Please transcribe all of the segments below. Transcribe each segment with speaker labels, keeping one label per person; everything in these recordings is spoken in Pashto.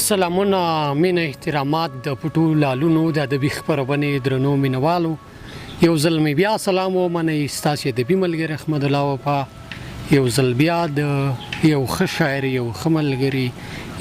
Speaker 1: سلامونه مینه احترامات د پټو لالونو د ادبي خبرونې درنو مینوالو یو ځل مې بیا سلام ومنئ ستاسو د ادبي ملګري احمد الله وفا یو ځل بیا د یو ښه شاعر یو ښه ملګري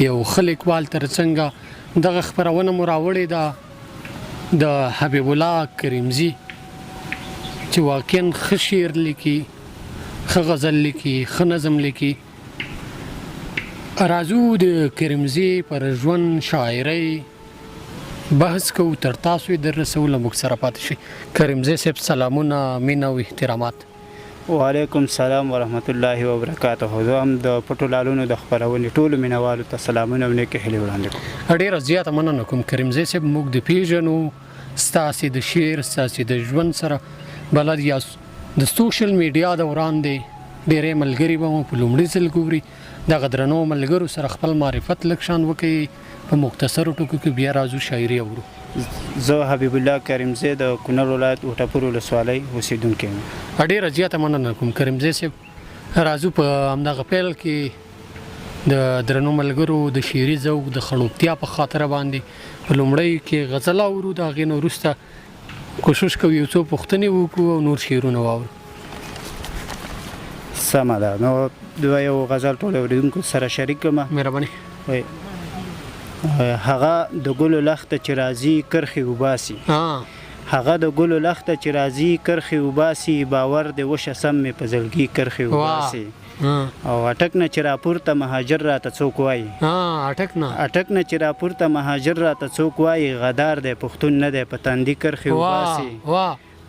Speaker 1: یو ښه لیکوال ترڅنګ دغه خبرونه مو راوړې ده د حبیب الله کریمزي چې واقعا ښه شعر لیکي ښه غزل لیکي ښه نظم لیکي راځو د کریمزي پر ژوند شاعرۍ بحث کوو تر تاسو یې در رسوو له موږ سره پاتې شئ کریمزي صاحب سلامونه مینه او احترامات
Speaker 2: وعلیکم السلام ورحمت الله وبرکاته زه هم د پټو لالونو د خپرونې ټولو مینوالو ته سلامونه او نیکې هیلې وړاندې کوم
Speaker 1: ډېره زیاته مننه کوم کریمزي صاحب موږ د پیژنو ستاسې د شعر ستاسې د ژوند سره بلد یاست د سوشل میډیا دوران دی ډېری ملګري به مو په لومړي ځل ګوري دغه درنو ملګرو سره خپل معرفت لږ شان وکړئ په مختصرو ټکو کې بیا راځو شاعري اورو
Speaker 2: زه حبیب الله کریمزی د کونړ ولایت وټپور ولسوالۍ اوسیدونکی یم
Speaker 1: ډېره زیاته مننه کوم کریمزی صاحب راځو په همدغه پیل کې د درنو ملګرو د شعري ذوق د خړوبتیا په خاطر باندې په لومړی کې غزل اورو د هغې نه وروسته کوشش کوو یو څو پوښتنې وکړو او نور شعرونه واورو
Speaker 2: سمه ده نو د یو غزل ټول اورېدونکو سره شریک کړم
Speaker 1: مهرباني
Speaker 2: هغه د ګلو لخته چې راځي کرښې وباسي هغه د ګلو لخته چې راځي کرښې وباسي باور د وشه سم مې په زړګي کرښې وباسي او اټک نه چې راپورته مهاجر راته څوک وایي
Speaker 1: اټک نه
Speaker 2: چې راپورته مهاجر راته څوک وایي غدار دی پښتون نه دی په تندي کرښې وباسي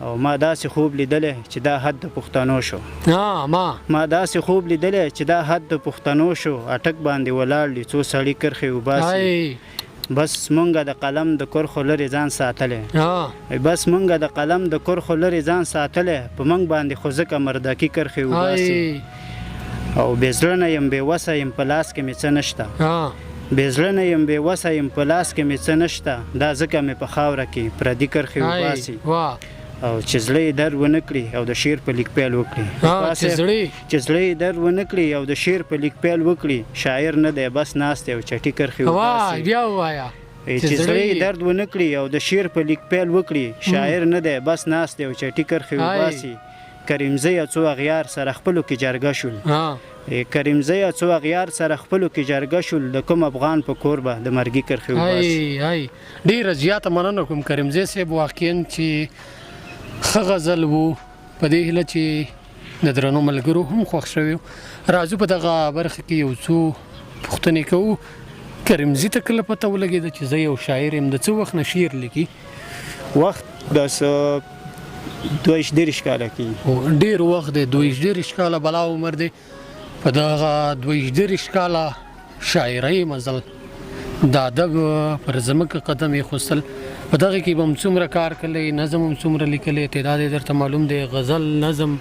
Speaker 2: او ما داسې خوب لیدلی چې دا حد د پښتنو شو ما داسې خوب لیدلی چې دا حد د پښتنو شو اټک باندې ولاړ دي څو سړي کرښې وباسي بس مونږه د قلم د کرښو لرې ځان ساتلی بس مونږه د قلم د کرښو لرې ځان ساتلی په موږ باندې خو ځکه مردکي کرښې وباسي او بې زړه نه یم بې وسه یم په لاس کې مې څه نشته بې زړه نه یم بې وسه یم په لاس کې مې څه نشته دا ځکه مې په خاوره کې پردي کرښې وباسي او چې زړه یې در ونه کړي او د شعر په لیک پیل وکړي چې زړه یې در ونه کړي او د شعر په لیک پیل وکړي شاعر نه دی بس ناست دی او چټي کرښې وباسي چې زړه یې درد ونه کړي او د شعر په لیک پیل وکړي شاعر نه دی بس ناست دی او چټي کرښې وباسي کریمزی څو اغیار سره خپلو کې جرګه شول کریمزی څو اغیار سره خپلو کې جرګه شول د کوم افغان په کور به د مرګي کرښې وباسي
Speaker 1: ډېره زیاته مننه کوم کریمزی صاحب واقعا چې ښه غزل وو په دې هیله چې د درنو ملګرو هم خوښ شوي راځو په دغه برخه کې یو څو پوښتنې کوو کریمزي ته کله پته ولګېده چې زه یو شاعر یم د څه وخت نه شعر لیکي
Speaker 2: وخت داسې 22 کاله کېږي
Speaker 1: ډېر وخت دی 22 کاله بلا عمر دی په دغه 22 کاله شاعرۍ مزل د ادب پر ځمکه قدم ایښودل په دغه کې به هم څومره کار کړی نظم هم څومره لیکلی تعداد یې درته معلوم دی غزل نظم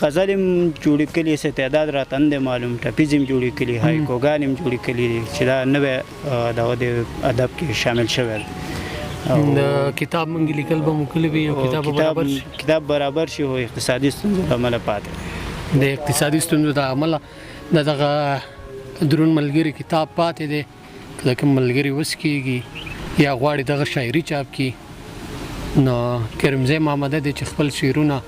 Speaker 2: غزل هم جوړې کړي څه تعداد راته نه دی معلوم ټپیز هم جوړې کړي هایکوګان هم جوړې کړي چې دا نوی دغه د ادب کې شامل شوی دی
Speaker 1: د کتاب مونږ لیکل به مو کړي وي او
Speaker 2: کتاب برابر شي او اقتصادي ستونزو له امله پاتې
Speaker 1: د اقتصادي ستونزو د امله دغه درون ملګري کتاب پاتې دی که کوم ملګري وس کېږي یا غواړي دغه شاعري چاپ کړي نو کریمزی محمده دی چې خپل شعرونه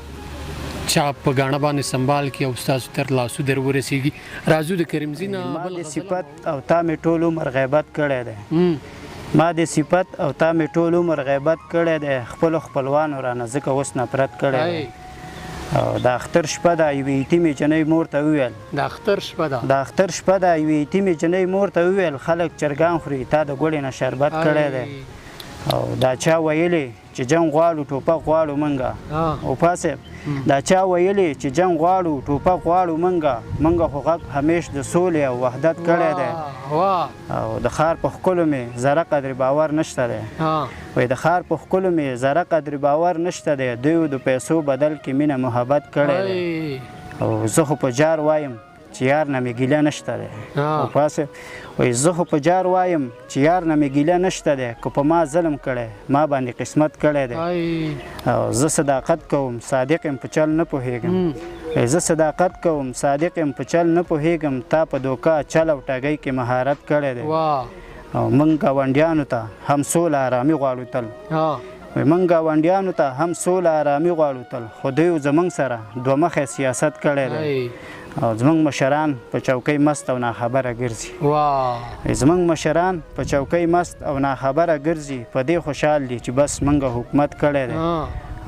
Speaker 1: چاپ په ګاڼه باندې سنبال کړي او ستاسو تر لاسو در ورسېږي راځو د کریمزي نه
Speaker 2: ما د صفت او تا مې ټول عمر غیبت کړی دی ما د صفت او تا مې ټول عمر غیبت کړی دی خپلو خپلوانو رانه ځکه اوس نفرت کړی دی او د اختر شپه ده یوې یتیمې جنۍ مور ته وویل
Speaker 1: د اختر شپه ده
Speaker 2: یوې یتیمې جنۍ مور ته وویل خلک چرګان خوري تا د ګوړې نه شربت کړی دی او دا چا ویلې چې جنګ غواړو ټوپک غواړو منګه او پاسې دا چا ویلې چې جنګ غواړو ټوپک غواړو منګه خو غږ همیش د سولې او وحدت کړی دی او د ښار په ښکلو مې ذره قدر باور نشته دی وایي د ښار په ښکلو مې ذره قدر باور نشته دی دوی د پیسو بدل کې مینه محبت کړی دی او زه خو په جار وایم چې یار نه مې ګیله نشته دی او پاسې وایي زه خو په جار وایم چې یار نه مې ګیله نشته دی که په ما ظلم کړی ما باندې قسمت کړی دی او زه صداقت کوم صادق یم په چل نه پوهېږم زه صداقت کوم صادق یم په چل نه پوهېږم تا په دوکه چل او ټګۍ کې مهارت کړی دی او موږ ګاونډیانو ته هم سوله آرامي غواړو تل موږ ګاونډیانو ته هم سوله آرامي غواړو تل خو دوی زموږ سره دوه مخی سیاست کړی دی او زموږ مشران په چوکۍ مست او ناخبره ګرځي زموږ مشران په چوکۍ مست او ناخبره ګرځي په دې خوشحال دي چې بس موږ حکومت کړی دی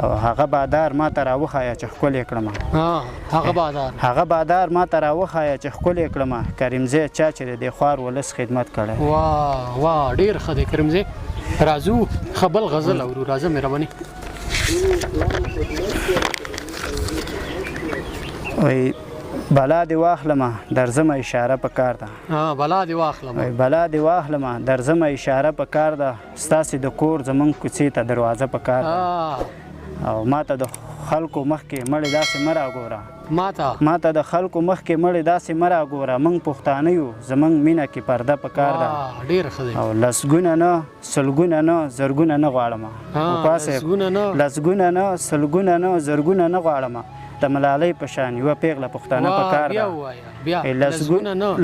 Speaker 2: او هغه بادار ما ته راوښایه چې ښکلې کړمه هغه بادار ما ته راوښایه چې ښکلې کړمه کریمزی چا چې د دې خوار ولس خدمت کړی
Speaker 1: واه ډېر ښه دی کریمزی راځو ښه بل غزل اورو راځه مهرباني
Speaker 2: وایي بلا دې واخلمه درځمه اشاره په کار ده
Speaker 1: بلا دې
Speaker 2: واخلمه درځمه اشاره په کار ده ستاسې د کور زموږ کوڅې ته دروازه په کار ده او ماته د خلکو مخکې مړې داسې مه راګوره ماته د خلکو مخکې مړې داسې مه راګوره موږ پښتانه یو زموږ مینه کې پرده په کار ده او لسګونه نه سلګونه نه زرګونه نه غواړمه لسګونه نه سلګونه نه زرګونه نه غواړمه د ملالۍ په شان یوه پیغله پښتانه په کار ده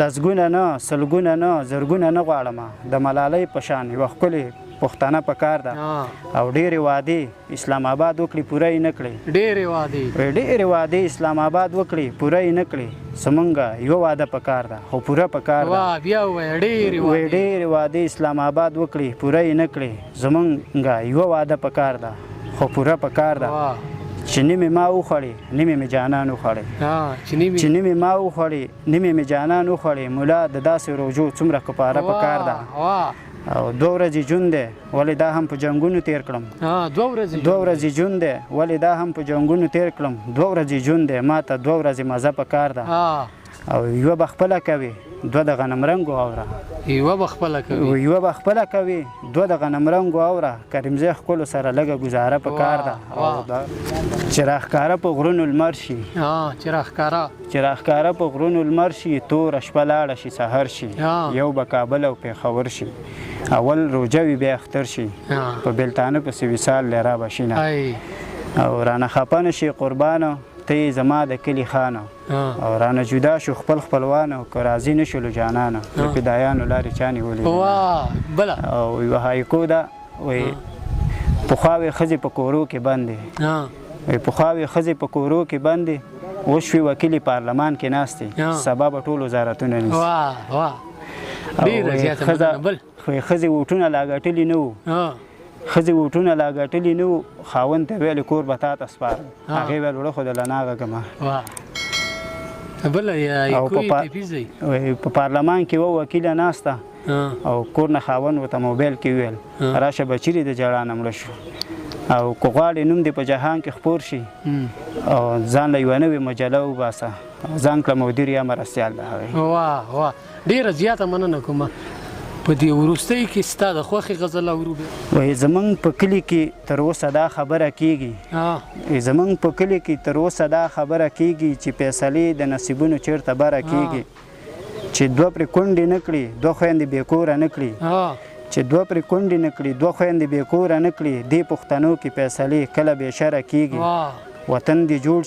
Speaker 2: لسګونه نه سلګونه نه زرګونه نه غواړمه د ملالۍ په شان یوه ښکلې پښتانه په کار ده او ډېرې وعدې اسلام آباد وکړي پوره یې نه کړې ډېرې وعدې اسلام آباد وکړي پوره یې نه کړې زمونږ یوه واده په کار ده خو پوره په کار ده ډېرې وعدې اسلام آباد وکړي پوره یې نه کړې زمونږ یوه واده په کار ده خو پوره په کار ده چې نیمې ما وخوړې نیمې مې جانان وخوړې چې نیمې ما وخوړې نیمې مې جانان وخوړې ملا د داسې روژو څومره کفاره په کار ده او 2 ورځې ژوند دی ولې دا هم په جنګونو تیر کړم 2 ورځې ژوند دی ولې دا هم په جنګونو تیر کړم 2 ورځې ژوند دی ما ته 2 ورځې مزه په کار ده او یوه به خپله کوي 2 د غنم رنګو اوره یوه به خپله کوي 2 د غنم رنګو اوره کریمزی ښکلو سره لږه ګزاره په کار ده چې راښکاره په غرونو لمر شي چې راښکاره په غرونو لمر شي توره شپه لاړه شي سهار شي یو به کابل او پېښور شي اول روژه وي بیا اختر شي په بېلتانه پسې وصال دی را به شینه او رانه خفه نه شي قربانه ته یې زما د کلي خانه او رانه جدا شو خپل خپلوانه که راضي نه شولو جانانه د فدایانو لارې چا نیولې او یوه هایکو ده وایي پخوا وې ښځې په کورو کې بندې اوس شوې وکیلې پارلمان کې ناستې سبا به ټول وزارتونه نیسي ښځې ووټونه لا ګټلي نه وو خاوند ته ویلې کور به تا ته سپارم هغې ویل وړه خو دله نه غږمه په پارلمان کې وه وکیله ناسته او کور نه خاوند ورته موبایل کې ویل راشه به چیرې د ژړا نه مړه شو او که غواړې نوم دې په جهان کې خپور شي او ځان له یوه نوې مجله وباسه ځان کړه مدیر یا مرستیال د هغې
Speaker 1: ډېره زیاته مننه کومه په دې وروستۍ کې ستا د خوښې غزل اورو
Speaker 2: وایي زموږ په کلي کې تر اوسه دا خبره کېږي چې فیصلې د نصیبونو چېرته بره کېږي چې 2 پرې کونډې نه کړي 2 خویندې بې کوره نه کړي چې 2 پرې کونډې نه کړي 2 خویندې بې کوره نه کړي دې پښتنو کې فیصلې کله بې شره کېږي وطن دې جوړ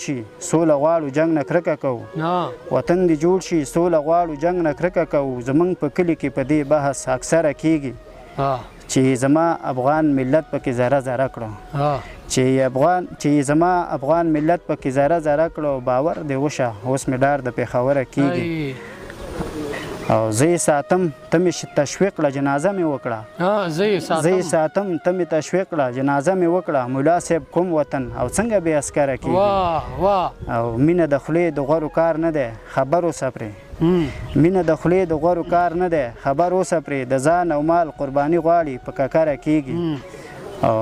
Speaker 2: شي سوله غواړو جنګ نه کرکه کوو زمونږ په کلي کې په دې بحث اکثره کېږي چې زما افغان ملت پکې ذره ذره کړو باور دې وشه اوس مې ډار د پېښوره کېږي او زه یې ساتم ته مې تشویق کړه جنازه مې وکړه جنازه مې وکړه ملا صاحب کوم وطن او څنګه بې عسکره کېږي او مینه د خولې د غوړو کار نه دی خبر اوسه پرې د ځان او مال قرباني غواړي په ککره کېږي او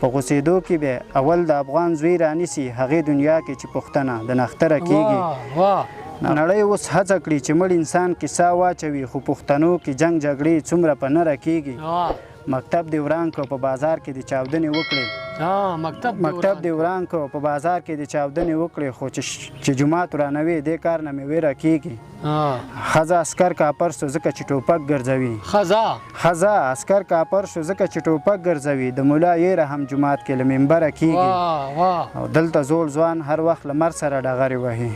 Speaker 2: په غوڅېدو کې به اول د افغان زوی رانیسي هغې دنیا کې چې پښتنه د نختره کېږي نړۍ اوس هڅه کړي چې مړ انسان کې ساه واچوي خو پښتنو کې جنګ جګړې څومره په نره کېږي مکتب دې وران کړو په بازار کې دې چاودنې وکړې مکتب دې وران کړو په بازار کې دې چاودنې وکړې خو چې جومات ورانوي دې کار نه مې ویره کېږي ښځه عسکر کاپر شو ځکه چې ټوپک ګرځوي ښځه عسکر کاپر شو ځکه چې ټوپک ګرځوي د ملا یېره هم جومات کې له منبره کېږي او دلته زوړ ځوان هر وخت له مر سره ډغرې وهي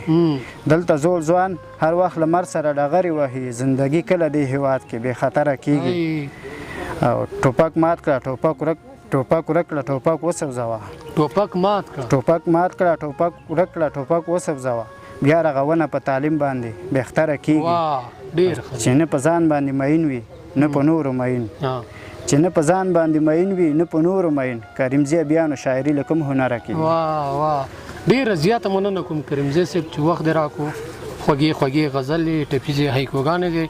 Speaker 2: دلته زوړ ځوان هر وخت له مر سره ډغرې وهي زندګي کله دې هېواد کې بې خطره کېږي او ټوپک مات کړه ټوپک ورک کړه ټوپک وسوځوه ټوپک مات کړه ټوپک ورک کړه ټوپک وسوځوه بیا رغونه په تعلیم باندې بهتره کېږي چې نه په ځان باندې مین وي نه په نورو مین چې نه په ځان باندې مین وي نه په نورو مین کریمزی بیا نو شاعري له کوم هنره کوي
Speaker 1: ډېره زیاته مننه کوم کریمزی صاحب چې وخت دې راکړو خوږې غزلې ټپیزې هایکوګانې دي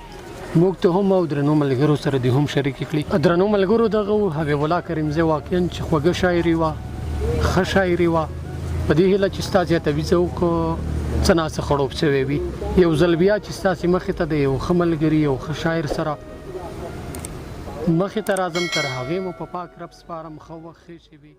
Speaker 1: موږ ته هم او درنو ملګرو سره دې هم شریکې کړي درنو ملګرو دغه حبیب الله کریمزی واقعا چې خوږه شاعري وه ښه شاعري وه په دې هیله چې ستا زیاتوي څوک څه ناڅه خړوب شوی وي یو ځل بیا چې ستاسې مخې ته د یو ښه ملګري یو ښه شاعر سره مخې ته راځم تر هغې مو په پاک رب سپارم ښه وخت ښې شي وي